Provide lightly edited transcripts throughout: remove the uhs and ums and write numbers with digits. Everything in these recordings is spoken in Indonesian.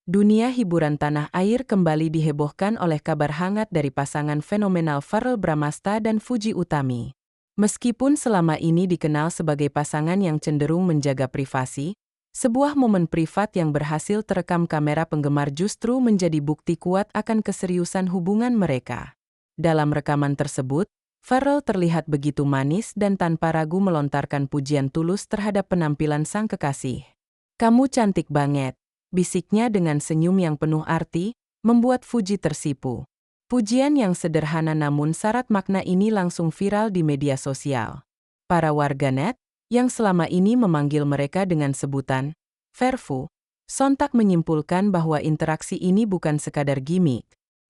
Dunia hiburan tanah air kembali dihebohkan oleh kabar hangat dari pasangan fenomenal Verrell Bramasta dan Fuji Utami. Meskipun selama ini dikenal sebagai pasangan yang cenderung menjaga privasi, sebuah momen privat yang berhasil terekam kamera penggemar justru menjadi bukti kuat akan keseriusan hubungan mereka. Dalam rekaman tersebut, Verrell terlihat begitu manis dan tanpa ragu melontarkan pujian tulus terhadap penampilan sang kekasih. "Kamu cantik banget," bisiknya dengan senyum yang penuh arti, membuat Fuji tersipu. Pujian yang sederhana namun syarat makna ini langsung viral di media sosial. Para warganet, yang selama ini memanggil mereka dengan sebutan Verfu, sontak menyimpulkan bahwa interaksi ini bukan sekadar gimmick.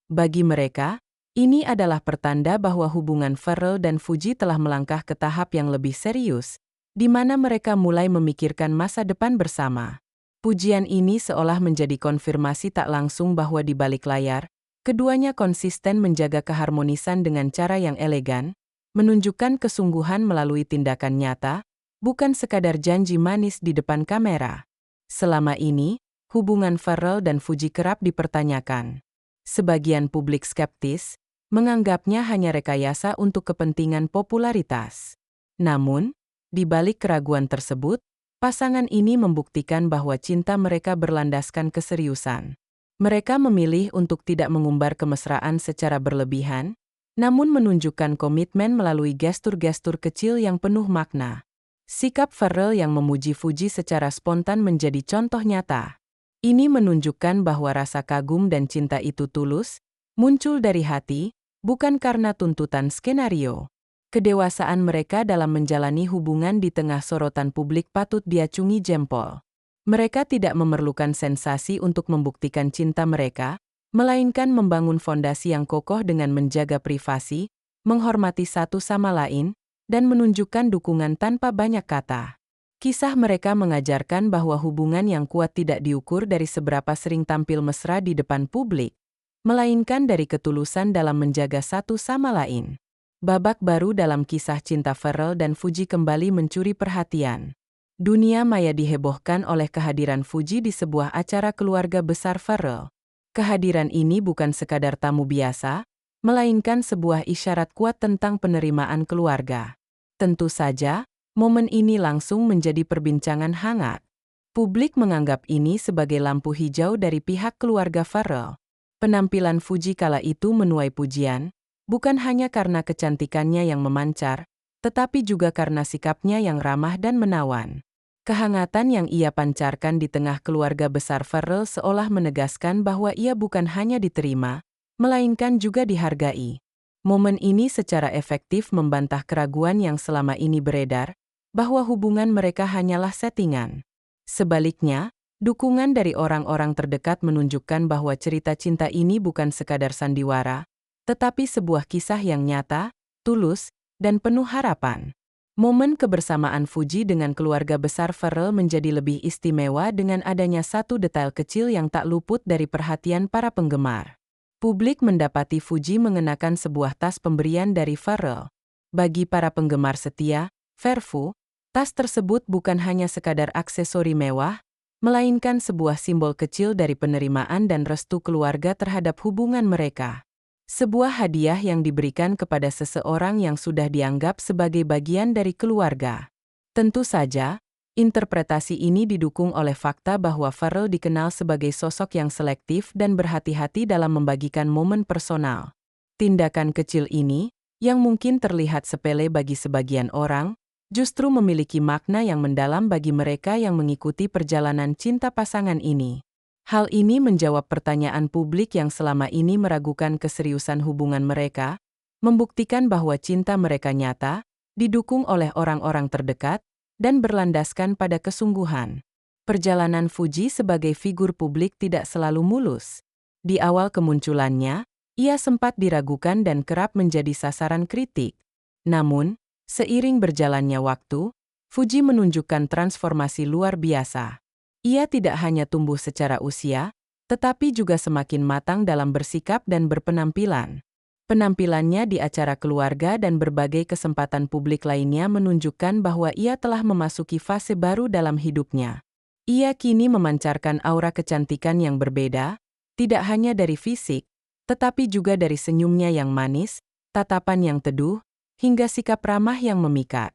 Bagi mereka, ini adalah pertanda bahwa hubungan Verrell dan Fuji telah melangkah ke tahap yang lebih serius, di mana mereka mulai memikirkan masa depan bersama. Pujian ini seolah menjadi konfirmasi tak langsung bahwa di balik layar, keduanya konsisten menjaga keharmonisan dengan cara yang elegan, menunjukkan kesungguhan melalui tindakan nyata, bukan sekadar janji manis di depan kamera. Selama ini, hubungan Verrell dan Fuji kerap dipertanyakan. Sebagian publik skeptis, menganggapnya hanya rekayasa untuk kepentingan popularitas. Namun, di balik keraguan tersebut, pasangan ini membuktikan bahwa cinta mereka berlandaskan keseriusan. Mereka memilih untuk tidak mengumbar kemesraan secara berlebihan, namun menunjukkan komitmen melalui gestur-gestur kecil yang penuh makna. Sikap Verrell yang memuji Fuji secara spontan menjadi contoh nyata. Ini menunjukkan bahwa rasa kagum dan cinta itu tulus, muncul dari hati, bukan karena tuntutan skenario. Kedewasaan mereka dalam menjalani hubungan di tengah sorotan publik patut diacungi jempol. Mereka tidak memerlukan sensasi untuk membuktikan cinta mereka, melainkan membangun fondasi yang kokoh dengan menjaga privasi, menghormati satu sama lain, dan menunjukkan dukungan tanpa banyak kata. Kisah mereka mengajarkan bahwa hubungan yang kuat tidak diukur dari seberapa sering tampil mesra di depan publik, melainkan dari ketulusan dalam menjaga satu sama lain. Babak baru dalam kisah cinta Verrell dan Fuji kembali mencuri perhatian. Dunia maya dihebohkan oleh kehadiran Fuji di sebuah acara keluarga besar Verrell. Kehadiran ini bukan sekadar tamu biasa, melainkan sebuah isyarat kuat tentang penerimaan keluarga. Tentu saja, momen ini langsung menjadi perbincangan hangat. Publik menganggap ini sebagai lampu hijau dari pihak keluarga Verrell. Penampilan Fuji kala itu menuai pujian, bukan hanya karena kecantikannya yang memancar, tetapi juga karena sikapnya yang ramah dan menawan. Kehangatan yang ia pancarkan di tengah keluarga besar Verrell seolah menegaskan bahwa ia bukan hanya diterima, melainkan juga dihargai. Momen ini secara efektif membantah keraguan yang selama ini beredar, bahwa hubungan mereka hanyalah settingan. Sebaliknya, dukungan dari orang-orang terdekat menunjukkan bahwa cerita cinta ini bukan sekadar sandiwara, tetapi sebuah kisah yang nyata, tulus, dan penuh harapan. Momen kebersamaan Fuji dengan keluarga besar Verrell menjadi lebih istimewa dengan adanya satu detail kecil yang tak luput dari perhatian para penggemar. Publik mendapati Fuji mengenakan sebuah tas pemberian dari Verrell. Bagi para penggemar setia, Verfu, tas tersebut bukan hanya sekadar aksesori mewah, melainkan sebuah simbol kecil dari penerimaan dan restu keluarga terhadap hubungan mereka. Sebuah hadiah yang diberikan kepada seseorang yang sudah dianggap sebagai bagian dari keluarga. Tentu saja, interpretasi ini didukung oleh fakta bahwa Verrell dikenal sebagai sosok yang selektif dan berhati-hati dalam membagikan momen personal. Tindakan kecil ini, yang mungkin terlihat sepele bagi sebagian orang, justru memiliki makna yang mendalam bagi mereka yang mengikuti perjalanan cinta pasangan ini. Hal ini menjawab pertanyaan publik yang selama ini meragukan keseriusan hubungan mereka, membuktikan bahwa cinta mereka nyata, didukung oleh orang-orang terdekat, dan berlandaskan pada kesungguhan. Perjalanan Fuji sebagai figur publik tidak selalu mulus. Di awal kemunculannya, ia sempat diragukan dan kerap menjadi sasaran kritik. Namun, seiring berjalannya waktu, Fuji menunjukkan transformasi luar biasa. Ia tidak hanya tumbuh secara usia, tetapi juga semakin matang dalam bersikap dan berpenampilan. Penampilannya di acara keluarga dan berbagai kesempatan publik lainnya menunjukkan bahwa ia telah memasuki fase baru dalam hidupnya. Ia kini memancarkan aura kecantikan yang berbeda, tidak hanya dari fisik, tetapi juga dari senyumnya yang manis, tatapan yang teduh, hingga sikap ramah yang memikat.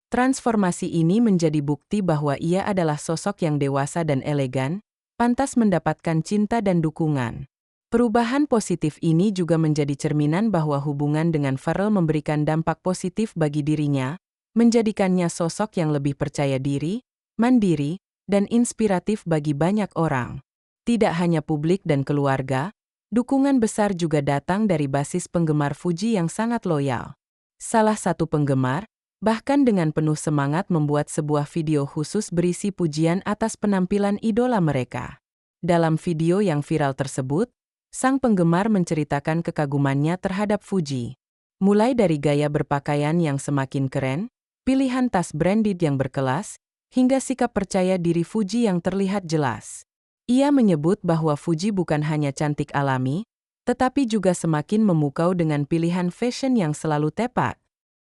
Transformasi ini menjadi bukti bahwa ia adalah sosok yang dewasa dan elegan, pantas mendapatkan cinta dan dukungan. Perubahan positif ini juga menjadi cerminan bahwa hubungan dengan Pharrell memberikan dampak positif bagi dirinya, menjadikannya sosok yang lebih percaya diri, mandiri, dan inspiratif bagi banyak orang. Tidak hanya publik dan keluarga, dukungan besar juga datang dari basis penggemar Fuji yang sangat loyal. Salah satu penggemar, bahkan dengan penuh semangat membuat sebuah video khusus berisi pujian atas penampilan idola mereka. Dalam video yang viral tersebut, sang penggemar menceritakan kekagumannya terhadap Fuji. Mulai dari gaya berpakaian yang semakin keren, pilihan tas branded yang berkelas, hingga sikap percaya diri Fuji yang terlihat jelas. Ia menyebut bahwa Fuji bukan hanya cantik alami, tetapi juga semakin memukau dengan pilihan fashion yang selalu tepat.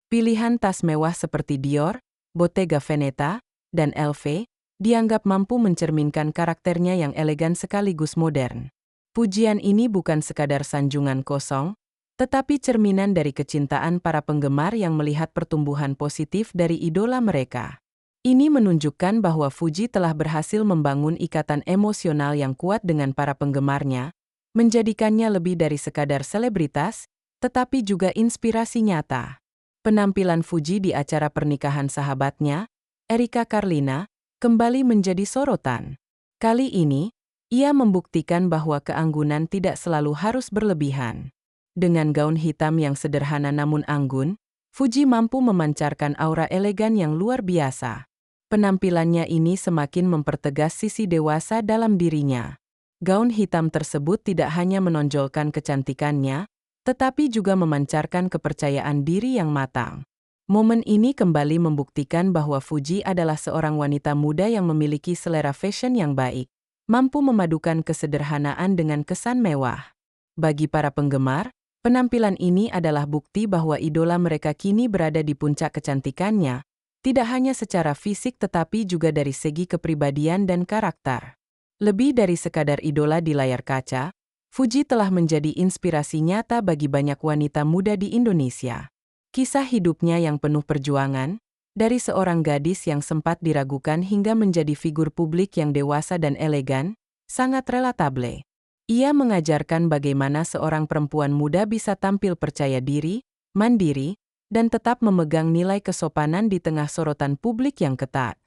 Pilihan tas mewah seperti Dior, Bottega Veneta, dan LV dianggap mampu mencerminkan karakternya yang elegan sekaligus modern. Pujian ini bukan sekadar sanjungan kosong, tetapi cerminan dari kecintaan para penggemar yang melihat pertumbuhan positif dari idola mereka. Ini menunjukkan bahwa Fuji telah berhasil membangun ikatan emosional yang kuat dengan para penggemarnya, menjadikannya lebih dari sekadar selebritas, tetapi juga inspirasi nyata. Penampilan Fuji di acara pernikahan sahabatnya, Erika Carlina, kembali menjadi sorotan. Kali ini, ia membuktikan bahwa keanggunan tidak selalu harus berlebihan. Dengan gaun hitam yang sederhana namun anggun, Fuji mampu memancarkan aura elegan yang luar biasa. Penampilannya ini semakin mempertegas sisi dewasa dalam dirinya. Gaun hitam tersebut tidak hanya menonjolkan kecantikannya, tetapi juga memancarkan kepercayaan diri yang matang. Momen ini kembali membuktikan bahwa Fuji adalah seorang wanita muda yang memiliki selera fashion yang baik, mampu memadukan kesederhanaan dengan kesan mewah. Bagi para penggemar, penampilan ini adalah bukti bahwa idola mereka kini berada di puncak kecantikannya, tidak hanya secara fisik tetapi juga dari segi kepribadian dan karakter. Lebih dari sekadar idola di layar kaca, Fuji telah menjadi inspirasi nyata bagi banyak wanita muda di Indonesia. Kisah hidupnya yang penuh perjuangan, dari seorang gadis yang sempat diragukan hingga menjadi figur publik yang dewasa dan elegan, sangat relatable. Ia mengajarkan bagaimana seorang perempuan muda bisa tampil percaya diri, mandiri, dan tetap memegang nilai kesopanan di tengah sorotan publik yang ketat.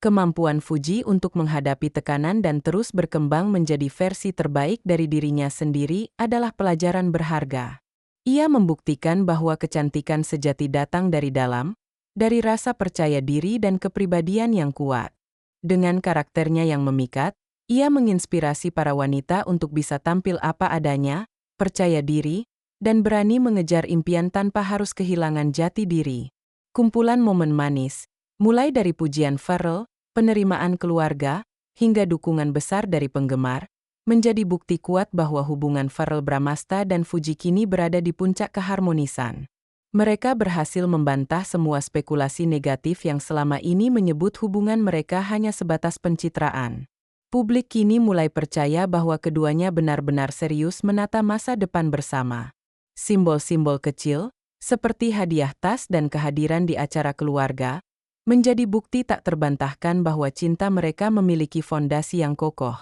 Kemampuan Fuji untuk menghadapi tekanan dan terus berkembang menjadi versi terbaik dari dirinya sendiri adalah pelajaran berharga. Ia membuktikan bahwa kecantikan sejati datang dari dalam, dari rasa percaya diri dan kepribadian yang kuat. Dengan karakternya yang memikat, ia menginspirasi para wanita untuk bisa tampil apa adanya, percaya diri, dan berani mengejar impian tanpa harus kehilangan jati diri. Kumpulan momen manis, mulai dari pujian Pharrell, penerimaan keluarga, hingga dukungan besar dari penggemar, menjadi bukti kuat bahwa hubungan Pharrell Bramasta dan Fuji kini berada di puncak keharmonisan. Mereka berhasil membantah semua spekulasi negatif yang selama ini menyebut hubungan mereka hanya sebatas pencitraan. Publik kini mulai percaya bahwa keduanya benar-benar serius menata masa depan bersama. Simbol-simbol kecil, seperti hadiah tas dan kehadiran di acara keluarga, menjadi bukti tak terbantahkan bahwa cinta mereka memiliki fondasi yang kokoh.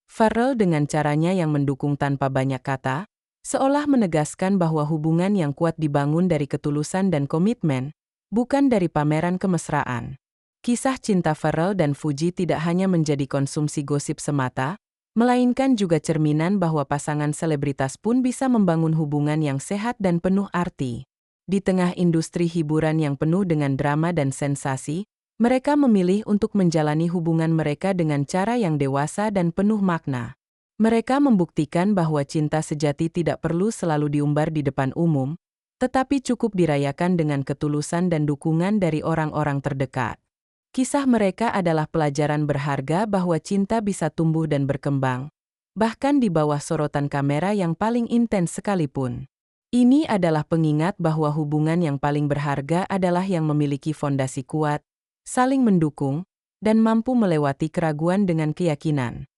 Pharrell dengan caranya yang mendukung tanpa banyak kata, seolah menegaskan bahwa hubungan yang kuat dibangun dari ketulusan dan komitmen, bukan dari pameran kemesraan. Kisah cinta Pharrell dan Fuji tidak hanya menjadi konsumsi gosip semata, melainkan juga cerminan bahwa pasangan selebritas pun bisa membangun hubungan yang sehat dan penuh arti. Di tengah industri hiburan yang penuh dengan drama dan sensasi, mereka memilih untuk menjalani hubungan mereka dengan cara yang dewasa dan penuh makna. Mereka membuktikan bahwa cinta sejati tidak perlu selalu diumbar di depan umum, tetapi cukup dirayakan dengan ketulusan dan dukungan dari orang-orang terdekat. Kisah mereka adalah pelajaran berharga bahwa cinta bisa tumbuh dan berkembang, bahkan di bawah sorotan kamera yang paling intens sekalipun. Ini adalah pengingat bahwa hubungan yang paling berharga adalah yang memiliki fondasi kuat, saling mendukung, dan mampu melewati keraguan dengan keyakinan.